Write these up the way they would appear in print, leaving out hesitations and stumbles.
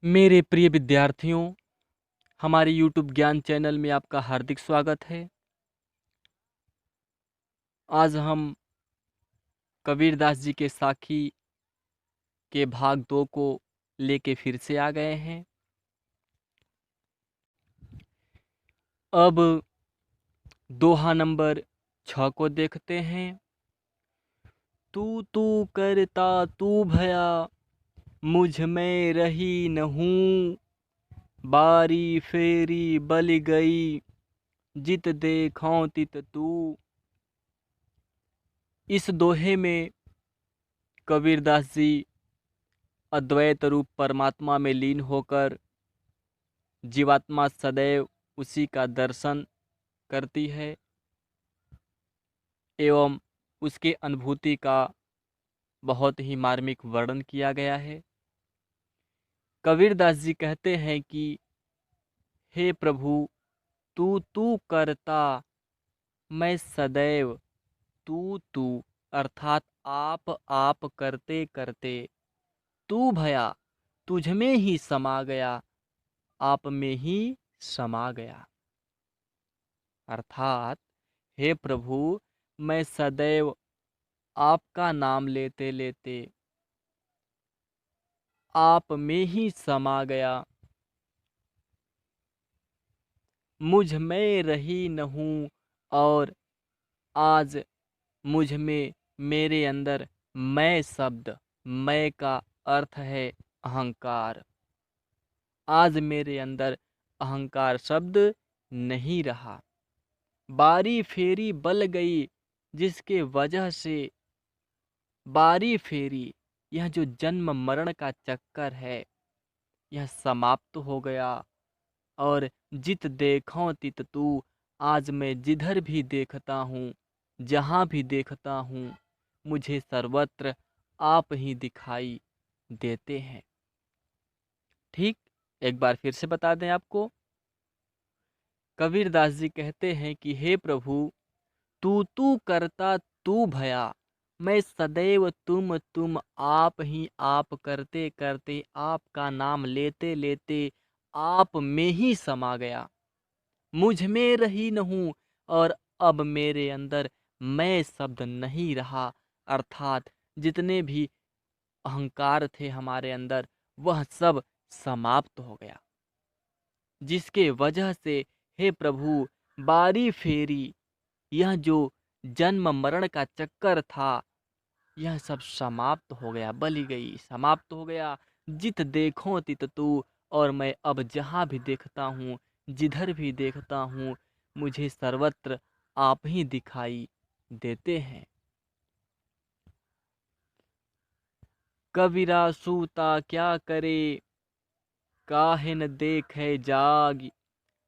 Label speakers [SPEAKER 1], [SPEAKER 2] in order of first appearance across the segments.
[SPEAKER 1] मेरे प्रिय विद्यार्थियों, हमारे YouTube ज्ञान चैनल में आपका हार्दिक स्वागत है। आज हम कबीरदास जी के साखी के भाग 2 को लेके फिर से आ गए हैं। अब दोहा नंबर 6 को देखते हैं। तू तू करता तू भया, मुझ में रही न हूँ। बारी फेरी बल गई, जित देखौं तित तू। इस दोहे में कबीरदास जी अद्वैत रूप परमात्मा में लीन होकर जीवात्मा सदैव उसी का दर्शन करती है एवं उसके अनुभूति का बहुत ही मार्मिक वर्णन किया गया है। कबीरदास जी कहते हैं कि हे प्रभु, तू तू करता, मैं सदैव तू तू, अर्थात आप करते करते तू भया, तुझ में ही समा गया, आप में ही समा गया। अर्थात हे प्रभु, मैं सदैव आपका नाम लेते लेते आप में ही समा गया, मुझ में रही न हूँ। और आज मुझ में, मेरे अंदर मैं शब्द, मैं का अर्थ है अहंकार, आज मेरे अंदर अहंकार शब्द नहीं रहा। बारी फेरी बल गई, जिसके वजह से बारी फेरी, यह जो जन्म मरण का चक्कर है, यह समाप्त हो गया। और जित देखौं तित तू, आज मैं जिधर भी देखता हूँ, जहाँ भी देखता हूँ, मुझे सर्वत्र आप ही दिखाई देते हैं। ठीक, एक बार फिर से बता दें आपको। कबीरदास जी कहते हैं कि हे प्रभु, तू तू करता तू भया, मैं सदैव तुम आप ही आप करते करते, आपका नाम लेते लेते आप में ही समा गया, मुझ में रही न हूँ। और अब मेरे अंदर मैं शब्द नहीं रहा, अर्थात जितने भी अहंकार थे हमारे अंदर, वह सब समाप्त हो गया, जिसके वजह से हे प्रभु, बारी फेरी, यह जो जन्म मरण का चक्कर था, यह सब समाप्त हो गया, बली गई, समाप्त हो गया। जित देखो तित तू, और मैं अब जहाँ भी देखता हूँ, जिधर भी देखता हूँ, मुझे सर्वत्र आप ही दिखाई देते हैं। कबीरा सूता क्या करे, काहे न देखे जाग,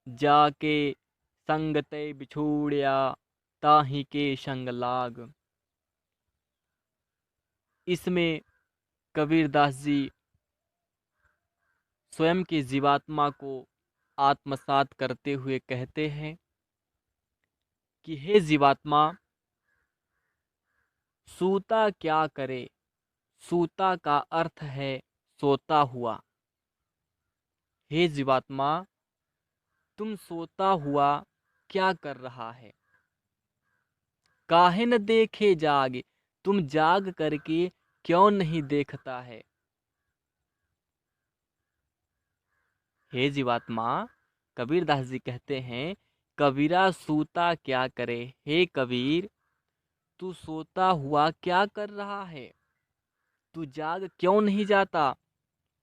[SPEAKER 1] जाके संग ते बिछूड़िया, ताहि के संग लाग। इसमें कबीरदास जी स्वयं की जीवात्मा को आत्मसात करते हुए कहते हैं कि हे जीवात्मा, सूता क्या करे। सूता का अर्थ है सोता हुआ। हे जीवात्मा, तुम सोता हुआ क्या कर रहा है। काहे न देखे जाग, तुम जाग करके क्यों नहीं देखता है। हे जीवात्मा, कबीरदास जी कहते हैं, कबीरा सूता क्या करे। हे कबीर, तू सोता हुआ क्या कर रहा है। तू जाग क्यों नहीं जाता,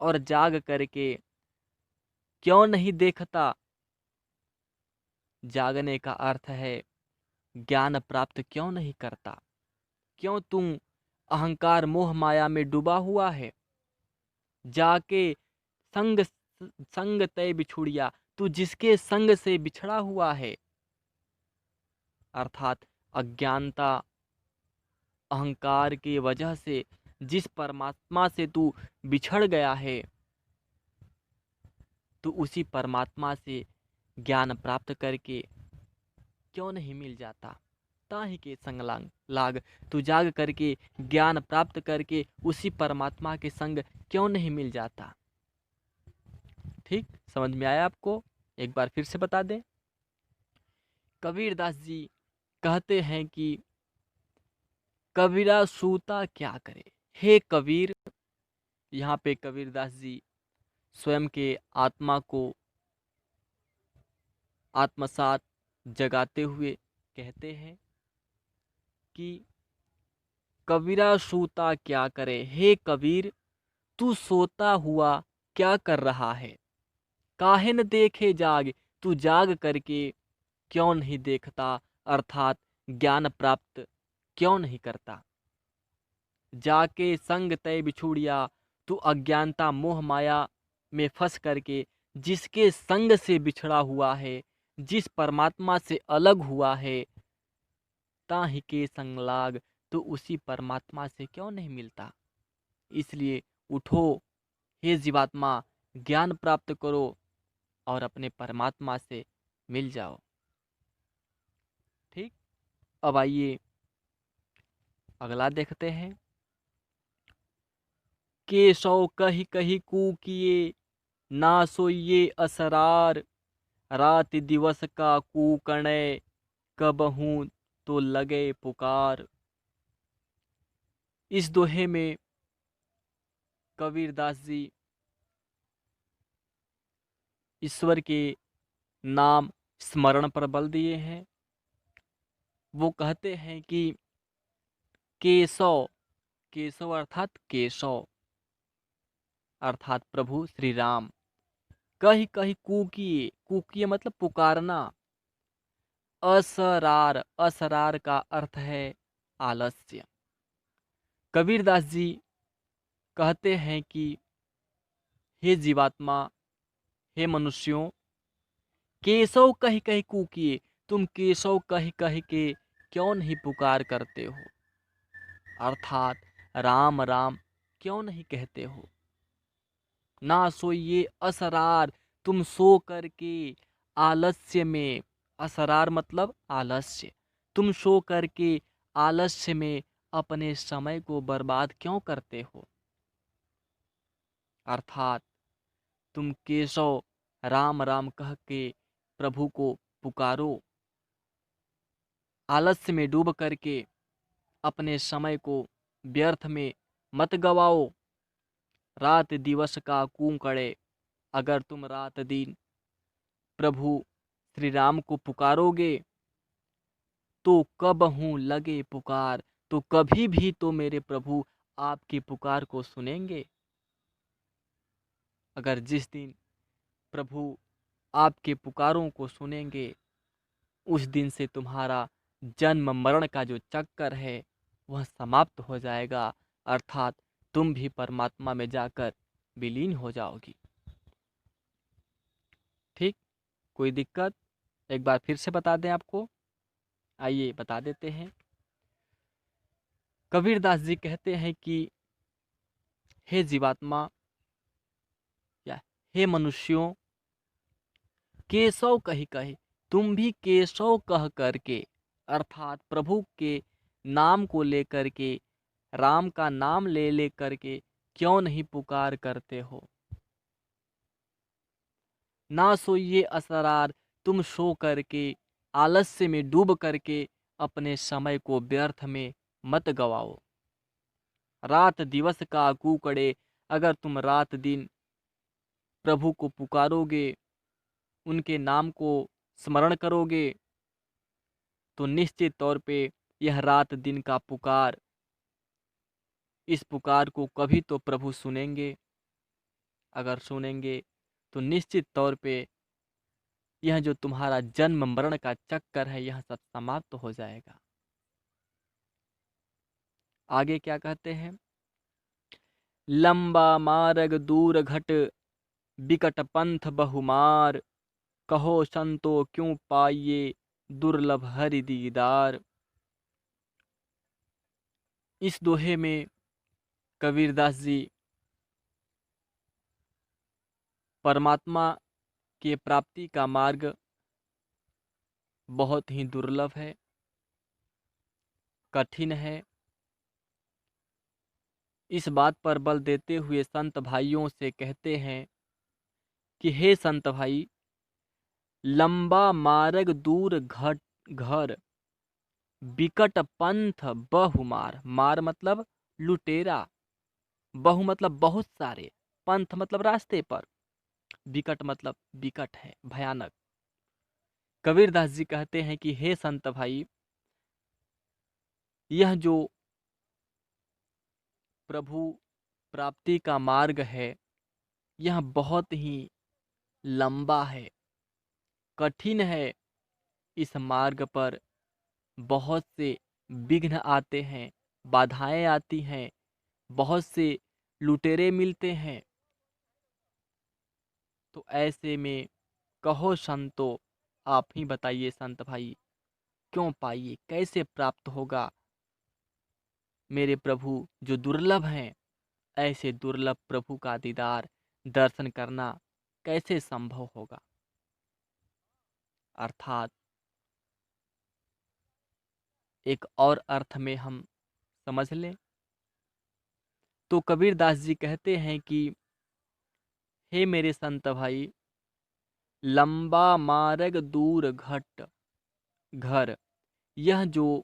[SPEAKER 1] और जाग करके क्यों नहीं देखता। जागने का अर्थ है ज्ञान प्राप्त क्यों नहीं करता। क्यों तुम अहंकार मोह माया में डूबा हुआ है। जाके संग संग तय बिछुड़िया, तू जिसके संग से बिछड़ा हुआ है, अर्थात अज्ञानता अहंकार की वजह से जिस परमात्मा से तू बिछड़ गया है, तू उसी परमात्मा से ज्ञान प्राप्त करके क्यों नहीं मिल जाता। ताहि के संग लाग लाग, तू जाग करके ज्ञान प्राप्त करके उसी परमात्मा के संग क्यों नहीं मिल जाता। ठीक, समझ में आया आपको? एक बार फिर से बता दें। कबीरदास जी कहते हैं कि कबीरा सूता क्या करे। हे कबीर, यहाँ पे कबीरदास जी स्वयं के आत्मा को आत्मसात जगाते हुए कहते हैं कि कबीरा सूता क्या करे। हे कबीर, तू सोता हुआ क्या कर रहा है? काहे न देखे जाग, तू जाग करके क्यों नहीं देखता, अर्थात ज्ञान प्राप्त क्यों नहीं करता? जाके संग तय बिछुड़िया, तू अज्ञानता मोह माया में फंस करके जिसके संग से बिछड़ा हुआ है, जिस परमात्मा से अलग हुआ है, ताहि के संग लाग, तो उसी परमात्मा से क्यों नहीं मिलता? इसलिए उठो हे जीवात्मा, ज्ञान प्राप्त करो और अपने परमात्मा से मिल जाओ। ठीक, अब आइए अगला देखते हैं। केशव कही कही कूकिए, ना सोइए असरार, रात दिवस का कूकणय, कबहू तो लगे पुकार। इस दोहे में कबीरदास जी ईश्वर के नाम स्मरण पर बल दिए हैं। वो कहते हैं कि केशव, केशव अर्थात केशव अर्थात प्रभु श्री राम, कही कही कूकिए, कूकिए मतलब पुकारना, असरार, असरार का अर्थ है आलस्य। कबीरदास जी कहते हैं कि हे जीवात्मा, हे मनुष्यों, केशव कही कही कूकिए, तुम केशव कही कही के क्यों नहीं पुकार करते हो, अर्थात राम राम क्यों नहीं कहते हो? ना सोइए असरार, तुम सो करके आलस्य में, असरार मतलब आलस्य, तुम सो करके आलस्य में अपने समय को बर्बाद क्यों करते हो? अर्थात तुम केशव राम राम कह के प्रभु को पुकारो, आलस्य में डूब करके अपने समय को व्यर्थ में मत गवाओ। रात दिवस का कूकड़े, अगर तुम रात दिन प्रभु श्री राम को पुकारोगे तो कबहू लगे पुकार, तो कभी भी तो मेरे प्रभु आपकी पुकार को सुनेंगे। अगर जिस दिन प्रभु आपके पुकारों को सुनेंगे, उस दिन से तुम्हारा जन्म मरण का जो चक्कर है वह समाप्त हो जाएगा, अर्थात तुम भी परमात्मा में जाकर विलीन हो जाओगी। ठीक, कोई दिक्कत? एक बार फिर से बता दें आपको, आइए बता देते हैं। कबीरदास जी कहते हैं कि हे जीवात्मा या हे मनुष्यों, केशव कही कही, तुम भी केशव कह करके अर्थात प्रभु के नाम को लेकर के, राम का नाम ले ले करके क्यों नहीं पुकार करते हो? ना सोइए असरार, तुम सो करके आलस्य में डूब करके अपने समय को व्यर्थ में मत गवाओ। रात दिवस का कूकड़े, अगर तुम रात दिन प्रभु को पुकारोगे, उनके नाम को स्मरण करोगे, तो निश्चित तौर पे यह रात दिन का पुकार, इस पुकार को कभी तो प्रभु सुनेंगे। अगर सुनेंगे तो निश्चित तौर पे यह जो तुम्हारा जन्म मरण का चक्कर है यह सब समाप्त हो जाएगा। आगे क्या कहते हैं? लंबा मार्ग दूर घट, बिकट पंथ बहुमार, कहो संतो क्यों पाइये, दुर्लभ हरि दीदार। इस दोहे में कबीरदास जी परमात्मा के प्राप्ति का मार्ग बहुत ही दुर्लभ है, कठिन है। इस बात पर बल देते हुए संत भाइयों से कहते हैं कि हे संत भाई, लंबा मार्ग दूर घट घर, बिकट पंथ बहुमार। मार मतलब लुटेरा, बहु मतलब बहुत सारे, पंथ मतलब रास्ते पर, बिकट मतलब बिकट है, भयानक। कबीरदास जी कहते हैं कि हे संत भाई, यह जो प्रभु प्राप्ति का मार्ग है, यह बहुत ही लंबा है, कठिन है। इस मार्ग पर बहुत से विघ्न आते हैं, बाधाएं आती हैं, बहुत से लुटेरे मिलते हैं। तो ऐसे में कहो संतो, आप ही बताइए संत भाई, क्यों पाइए, कैसे प्राप्त होगा मेरे प्रभु जो दुर्लभ हैं। ऐसे दुर्लभ प्रभु का दीदार दर्शन करना कैसे संभव होगा। अर्थात एक और अर्थ में हम समझ लें तो कबीरदास जी कहते हैं कि हे मेरे संत भाई, लंबा मार्ग दूर घट घर, यह जो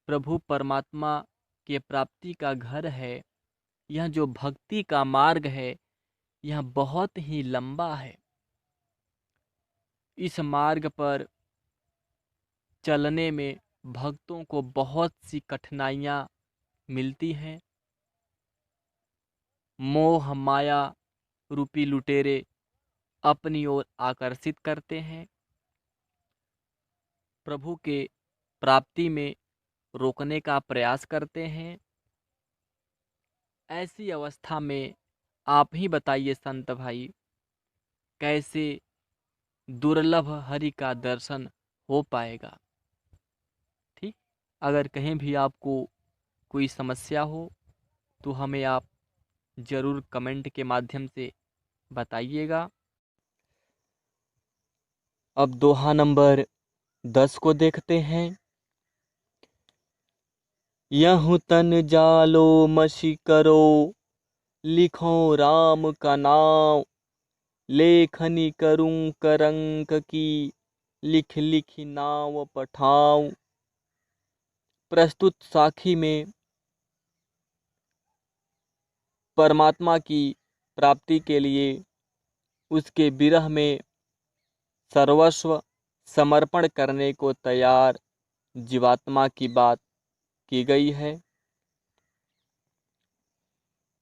[SPEAKER 1] प्रभु परमात्मा के प्राप्ति का घर है, यह जो भक्ति का मार्ग है, यह बहुत ही लंबा है। इस मार्ग पर चलने में भक्तों को बहुत सी कठिनाइयाँ मिलती हैं। मोह माया रूपी लुटेरे अपनी ओर आकर्षित करते हैं, प्रभु के प्राप्ति में रोकने का प्रयास करते हैं। ऐसी अवस्था में आप ही बताइए संत भाई, कैसे दुर्लभ हरि का दर्शन हो पाएगा। ठीक, अगर कहीं भी आपको कोई समस्या हो तो हमें आप जरूर कमेंट के माध्यम से बताइएगा। अब दोहा नंबर 10 को देखते हैं। यहु तन जालो मसी करो, लिखो राम का नाम, लेखनी करूं करंक की, लिख लिख नाव पठाऊं। प्रस्तुत साखी में परमात्मा की प्राप्ति के लिए उसके विरह में सर्वस्व समर्पण करने को तैयार जीवात्मा की बात की गई है।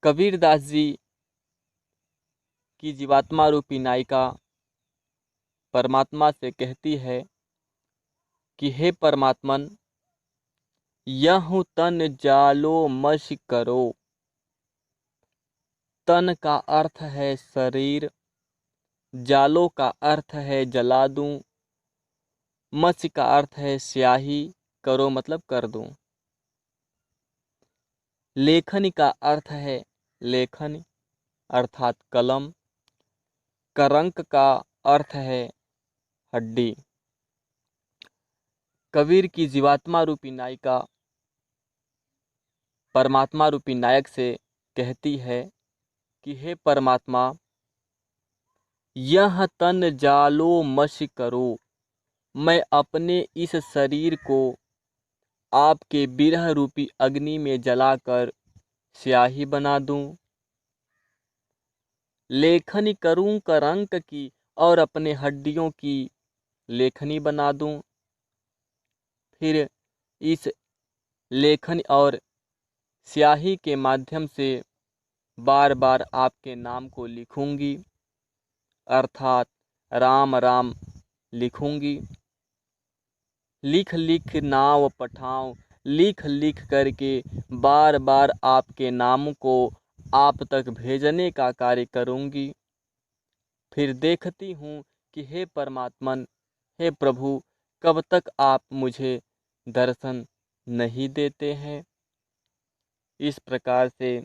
[SPEAKER 1] कबीरदास जी की जीवात्मा रूपी नायिका परमात्मा से कहती है कि हे परमात्मन, यहु तन जालो मश करो। तन का अर्थ है शरीर, जालो का अर्थ है जला दूं, मत्स्य का अर्थ है स्याही, करो मतलब कर दूं। लेखनी का अर्थ है लेखन अर्थात कलम, करंक का अर्थ है हड्डी। कबीर की जीवात्मा रूपी नायिका परमात्मा रूपी नायक से कहती है कि हे परमात्मा, यह तन जालो मश करो। मैं अपने इस शरीर को आपके विरह रूपी अग्नि में जलाकर स्याही बना दूं। लेखनी करूं करंक की, और अपने हड्डियों की लेखनी बना दूं। फिर इस लेखन और स्याही के माध्यम से बार बार आपके नाम को लिखूंगी, अर्थात राम राम लिखूंगी। लिख लिख नाव पठाऊं, लिख लिख करके बार बार आपके नाम को आप तक भेजने का कार्य करूंगी। फिर देखती हूँ कि हे परमात्मन, हे प्रभु, कब तक आप मुझे दर्शन नहीं देते हैं। इस प्रकार से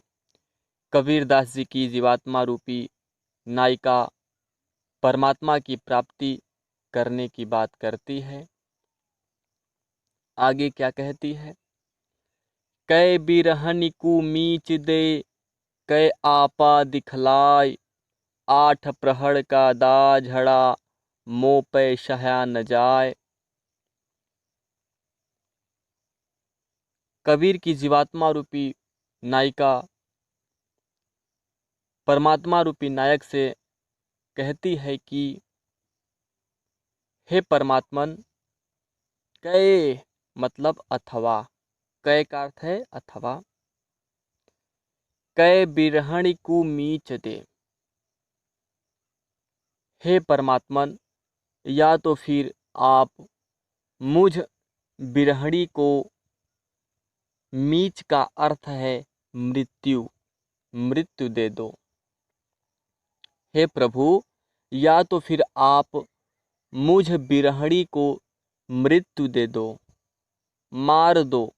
[SPEAKER 1] कबीरदास जी की जीवात्मा रूपी नायिका परमात्मा की प्राप्ति करने की बात करती है। आगे क्या कहती है? कै बिरहन कु मीच दे, कै आपा दिखलाय, आठ प्रहर का दाझड़ा मोह पे सहा न जाए। कबीर की जीवात्मा रूपी नायिका परमात्मा रूपी नायक से कहती है कि हे परमात्मन, कै मतलब अथवा, कै का अर्थ है अथवा, कै बिरहणि को मीच दे। हे परमात्मन, या तो फिर आप मुझ बिरहणी को, मीच का अर्थ है मृत्यु, मृत्यु दे दो। हे प्रभु, या तो फिर आप मुझ बिरहणी को मृत्यु दे दो, मार दो।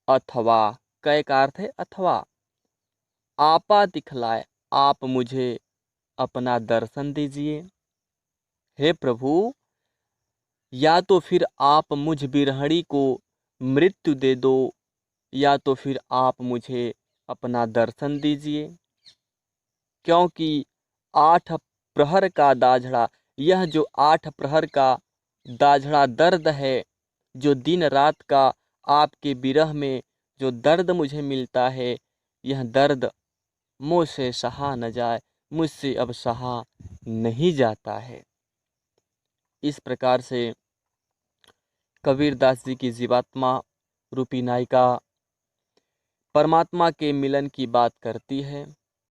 [SPEAKER 1] अथवा, कै का अर्थ है अथवा, आपा दिखलाए, आप मुझे अपना दर्शन दीजिए। हे प्रभु, या तो फिर आप मुझ बिरहणी को मृत्यु दे दो, या तो फिर आप मुझे अपना दर्शन दीजिए। क्योंकि आठ प्रहर का दाझड़ा, यह जो आठ प्रहर का दाझड़ा दर्द है, जो दिन रात का आपके विरह में जो दर्द मुझे मिलता है, यह दर्द मुझसे सहा न जाए, मुझसे अब सहा नहीं जाता है। इस प्रकार से कबीरदास जी की जीवात्मा रूपी नायिका परमात्मा के मिलन की बात करती है।